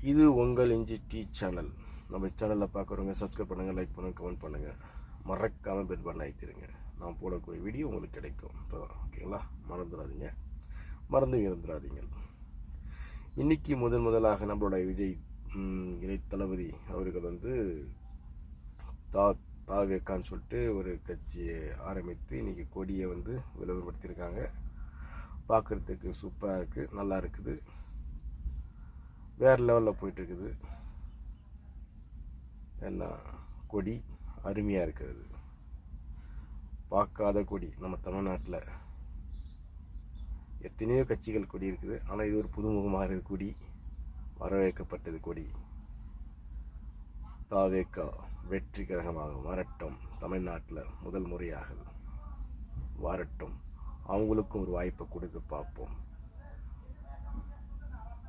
இது உங்கள் இஞ்சி டீ சேனல். நம்ம சேனலில் பார்க்குறவங்க சப்ஸ்கிரைப் பண்ணுங்கள், லைக் பண்ணுங்கள், கமெண்ட் பண்ணுங்கள், மறக்காமல் பெல் பட்டன் ஆகித்திருங்க. நான் போடக்கூடிய வீடியோ உங்களுக்கு கிடைக்கும். இப்போ ஓகேங்களா? மறந்துடாதீங்க. இன்றைக்கி முதலாக நம்மளோட விஜய் இணை தளபதி அவர்கள் தாவேக்கான்னு சொல்லிட்டு ஒரு கட்சியை ஆரம்பித்து இன்றைக்கி கொடியை விளம்பரப்படுத்தியிருக்காங்க. பார்க்குறதுக்கு சூப்பராக இருக்குது, நல்லா இருக்குது, வேறு லெவலில் போயிட்டுருக்குது. எல்லாம் கொடி அருமையாக இருக்கிறது. பார்க்காத கொடி நம்ம தமிழ்நாட்டில் எத்தனையோ கட்சிகள் கொடி இருக்குது. ஆனால் இது ஒரு புதுமுகமாக இருக்குது கொடி, வரவேற்கப்பட்டது கொடி. தாவேக்கா வெற்றி கழகமாக வரட்டும். தமிழ்நாட்டில் முதல் முறையாக வரட்டும். அவங்களுக்கும் ஒரு வாய்ப்பை கொடுத்து பார்ப்போம்.